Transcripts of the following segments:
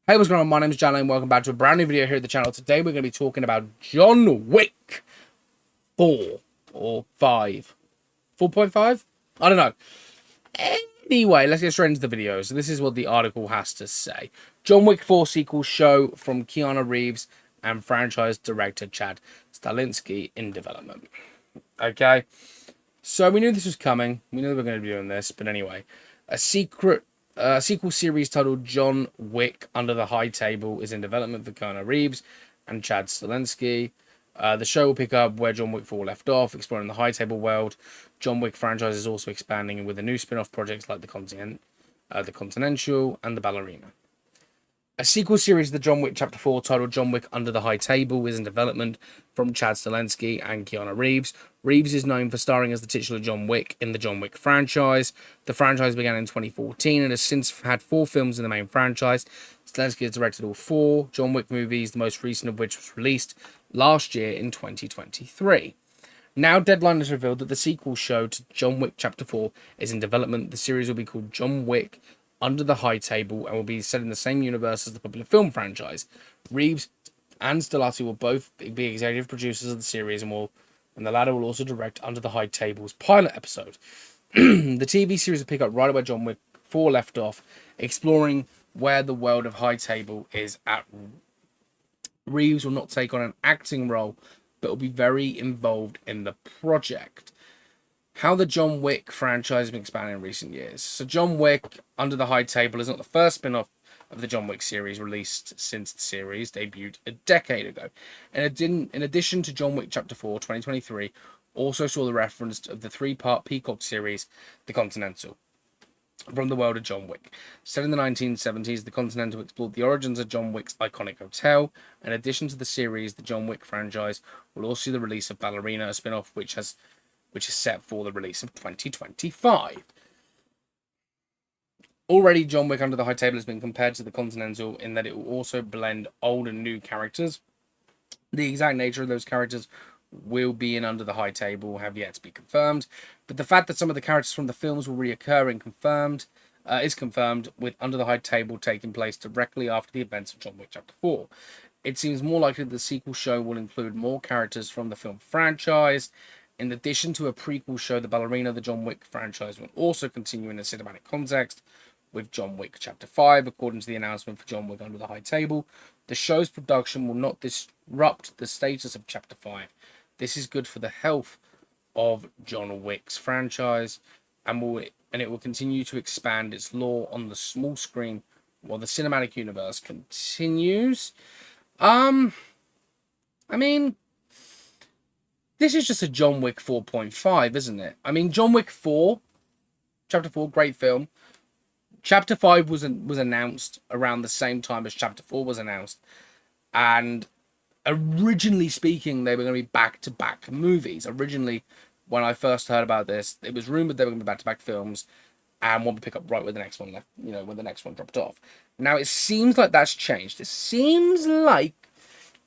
Hey, what's going on? My name is John and welcome back to a brand new video here at the channel. Today we're going to be talking about John Wick 4 or 5. 4.5? I don't know. Anyway, let's get straight into the video. So this is what the article has to say. John Wick 4 sequel show from Keanu Reeves and franchise director Chad Stahelski in development. Okay. So we knew this was coming. We knew we were going to be doing this. But anyway, a sequel series titled John Wick Under the High Table is in development for Keanu Reeves and Chad Stahelski. The show will pick up where John Wick 4 left off, exploring the high table world. John Wick franchise is also expanding with a new spin-off projects like the Continental, and the Ballerina. A sequel series of the John Wick Chapter 4 titled John Wick Under the High Table is in development from Chad Stahelski and Keanu Reeves. Reeves is known for starring as the titular John Wick in the John Wick franchise. The franchise began in 2014 and has since had 4 films in the main franchise. Stahelski has directed all 4 John Wick movies, the most recent of which was released last year in 2023. Now Deadline has revealed that the sequel show to John Wick Chapter 4 is in development. The series will be called John Wick Under the High Table and will be set in the same universe as the popular film franchise. Reeves and Stahelski will both be executive producers of the series and the latter will also direct Under the High Table's pilot episode. The TV series will pick up right where John Wick 4 left off, exploring where the world of High Table is at. Reeves will not take on an acting role, but will be very involved in the project. How the John Wick franchise has been expanding in recent years. So John Wick Under the High Table is not the first spin-off of the John Wick series released since the series debuted a decade ago. And in addition to John Wick Chapter 4, 2023 also saw the reference of the 3-part Peacock series, The Continental, from the world of John Wick. Set in the 1970s, The Continental explored the origins of John Wick's iconic hotel. In addition to the series, the John Wick franchise will also see the release of Ballerina, a spin-off which is set for the release of 2025. Already, John Wick Under the High Table has been compared to the Continental in that it will also blend old and new characters. The exact nature of those characters will be in Under the High Table have yet to be confirmed, but the fact that some of the characters from the films will reoccur is confirmed, with Under the High Table taking place directly after the events of John Wick Chapter 4. It seems more likely that the sequel show will include more characters from the film franchise. In addition to a prequel show, The Ballerina, the John Wick franchise will also continue in a cinematic context with John Wick Chapter 5, according to the announcement for John Wick Under the High Table. The show's production will not disrupt the status of Chapter 5. This is good for the health of John Wick's franchise, and it will continue to expand its lore on the small screen while the cinematic universe continues. I mean, this is just a John Wick 4.5, isn't it? I mean, John Wick 4, Chapter 4, great film. Chapter 5 was announced around the same time as Chapter 4 was announced. And originally speaking, they were going to be back-to-back movies. Originally, when I first heard about this, it was rumored they were going to be back-to-back films and one would pick up right where the next one left, when the next one dropped off. Now, it seems like that's changed. It seems like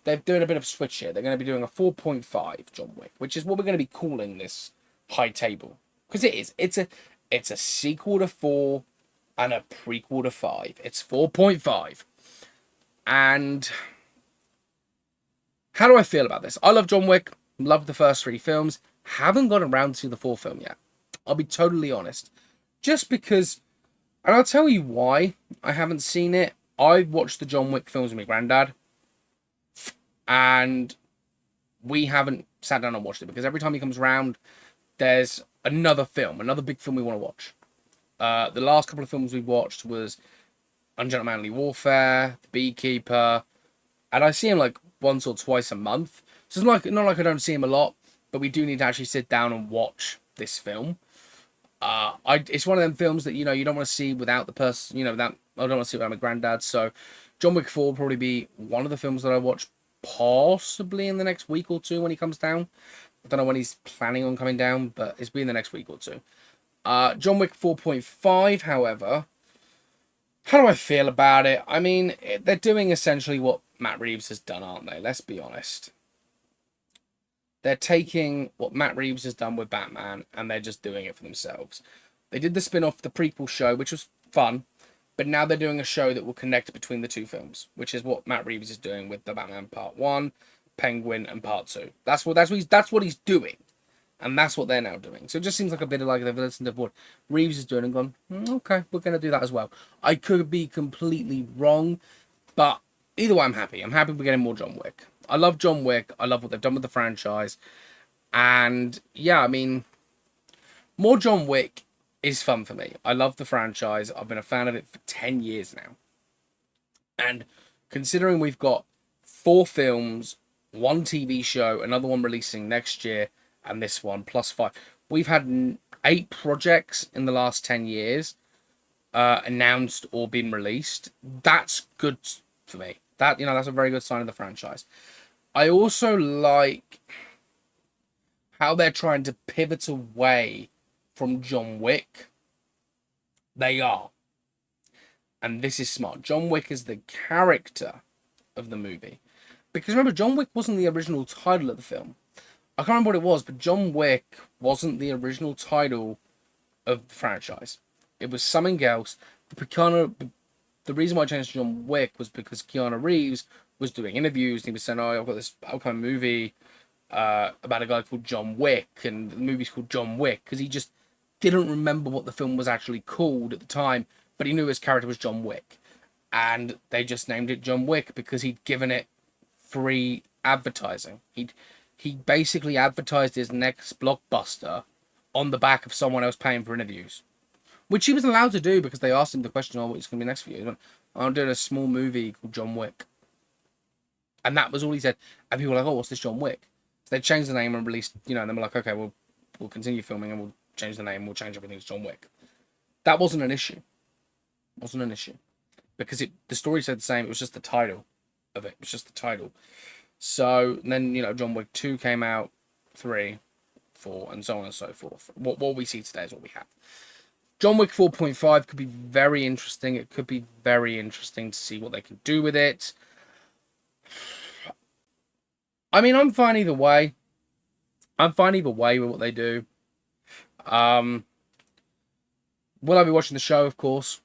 they're doing a bit of a switch here. They're going to be doing a 4.5 John Wick, which is what we're going to be calling this High Table. Because it is. It's a sequel to 4 and a prequel to 5. It's 4.5. And how do I feel about this? I love John Wick. Love the first 3 films. Haven't got around to the 4th film yet. I'll be totally honest. Just because, and I'll tell you why I haven't seen it. I watched the John Wick films with my granddad. And we haven't sat down and watched it because every time he comes around, there's another film, another big film we want to watch. The last couple of films we watched was Ungentlemanly Warfare, The Beekeeper, and I see him like once or twice a month. So it's not like I don't see him a lot, but we do need to actually sit down and watch this film. It's one of them films that you don't want to see without the person, I don't want to see it without my granddad. So John Wick 4 will probably be one of the films that I watch possibly in the next week or 2 when he comes down. I don't know when he's planning on coming down, but it's been the next week or 2. John Wick 4.5, however, how do I feel about it? I mean, they're doing essentially what Matt Reeves has done, aren't they? Let's be honest. They're taking what Matt Reeves has done with Batman, and they're just doing it for themselves. They did the spin-off, the prequel show, which was fun. But now they're doing a show that will connect between the two films, which is what Matt Reeves is doing with the Batman Part 1, Penguin, and Part 2. That's what he's doing. And that's what they're now doing. So it just seems like a bit of like they've listened to what Reeves is doing and gone, okay, we're going to do that as well. I could be completely wrong, but either way, I'm happy. I'm happy we're getting more John Wick. I love John Wick. I love what they've done with the franchise. And yeah, I mean, more John Wick is fun for me. I love the franchise. I've been a fan of it for 10 years now. And considering we've got 4 films, 1 TV show, another one releasing next year, and this one plus 5. We've had 8 projects in the last 10 years announced or been released. That's good for me. That's a very good sign of the franchise. I also like how they're trying to pivot away from John Wick. They are. And this is smart. John Wick is the character of the movie. Because remember, John Wick wasn't the original title of the film. I can't remember what it was, but John Wick wasn't the original title of the franchise. It was something else. The reason why I changed to John Wick was because Keanu Reeves was doing interviews, and he was saying, I've got this upcoming movie about a guy called John Wick, and the movie's called John Wick, because he just didn't remember what the film was actually called at the time, but he knew his character was John Wick. And they just named it John Wick because he'd given it free advertising. He basically advertised his next blockbuster on the back of someone else paying for interviews. Which he was allowed to do because they asked him the question, what's going to be next for you? He went, I'm doing a small movie called John Wick. And that was all he said. And people were like, what's this John Wick? So they changed the name and released, and then we're like, okay, we'll continue filming and we'll change the name, we'll change everything to John Wick. That wasn't an issue. Because the story said the same, it was just the title of it. It was just the title. So then, John Wick 2 came out, 3, 4, and so on and so forth. What we see today is what we have. John Wick 4.5 could be very interesting. It could be very interesting to see what they can do with it. I mean, I'm fine either way. I'm fine either way with what they do. Will I be watching the show? Of course.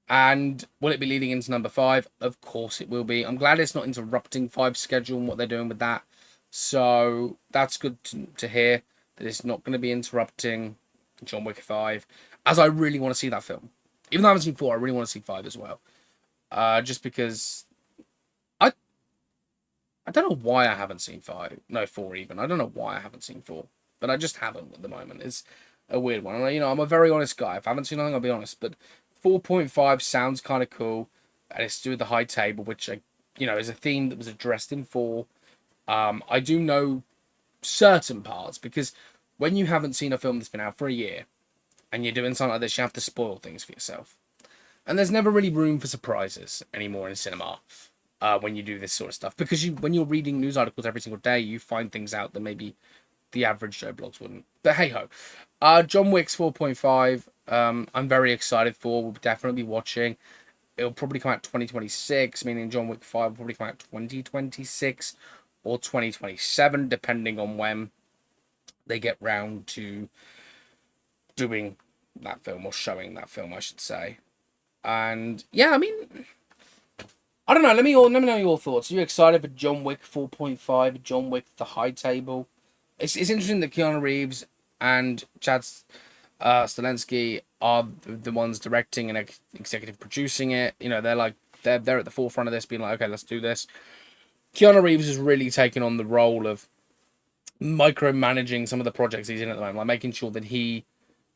And will it be leading into number 5? Of course it will be. I'm glad it's not interrupting 5's schedule and what they're doing with that. So that's good to hear that it's not going to be interrupting John Wick 5. As I really want to see that film. Even though I haven't seen 4, I really want to see 5 as well. Just because I don't know why I haven't seen 5. No, 4 even. I don't know why I haven't seen 4. But I just haven't at the moment. It's a weird one. I'm a very honest guy. If I haven't seen anything, I'll be honest. But 4.5 sounds kind of cool, and it's to do with the high table, which is a theme that was addressed in 4. I do know certain parts because when you haven't seen a film that's been out for a year and you're doing something like this, you have to spoil things for yourself. And there's never really room for surprises anymore in cinema when you do this sort of stuff, because when you're reading news articles every single day, you find things out that maybe the average Joe blogs wouldn't. But hey ho, John Wick's 4.5. I'm very excited for. We'll definitely be watching. It'll probably come out 2026, meaning John Wick 5 will probably come out 2026 or 2027, depending on when they get round to doing that film, or showing that film, I should say. And yeah, I mean, I don't know. Let me know your thoughts. Are you excited for John Wick 4.5? John Wick The High Table. It's interesting that Keanu Reeves and Chad Stahelski are the ones directing and executive producing it. They're at the forefront of this, being like, okay, let's do this. Keanu Reeves is really taking on the role of micromanaging some of the projects he's in at the moment, like making sure that he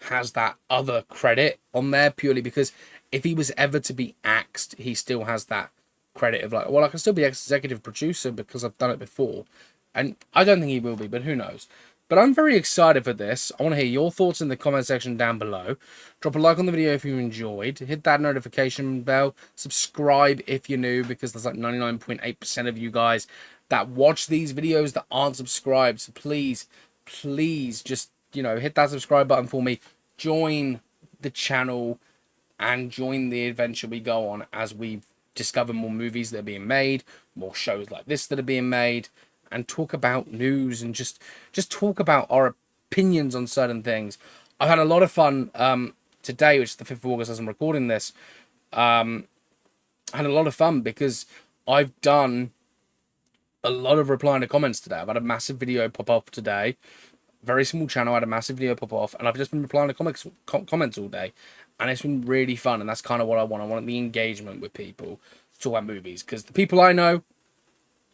has that other credit on there, purely because if he was ever to be axed, he still has that credit of like, well, I can still be executive producer because I've done it before. And I don't think he will be, but who knows. But I'm very excited for this. I want to hear your thoughts in the comment section down below. Drop a like on the video if you enjoyed. Hit that notification bell. Subscribe if you're new, because there's like 99.8% of you guys that watch these videos that aren't subscribed. So please just, hit that subscribe button for me. Join the channel and join the adventure we go on as we discover more movies that are being made, more shows like this that are being made, and talk about news and just talk about our opinions on certain things. I've had a lot of fun today, which is the 5th of August as I'm recording this. I had a lot of fun because I've done a lot of replying to comments today. I've had a massive video pop off today. Very small channel, I had a massive video pop off, and I've just been replying to comments all day, and it's been really fun. And that's kind of what I want. I want the engagement with people to talk about movies, because the people I know,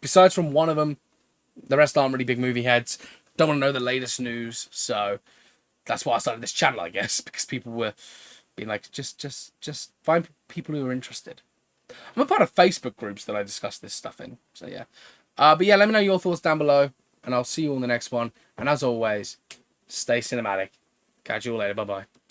besides from one of them, the rest aren't really big movie heads. Don't want to know the latest news, so that's why I started this channel, I guess, because people were being like, just find people who are interested. I'm a part of Facebook groups that I discuss this stuff in, so yeah. But yeah, let me know your thoughts down below, and I'll see you on the next one. And as always, stay cinematic. Catch you all later. Bye-bye.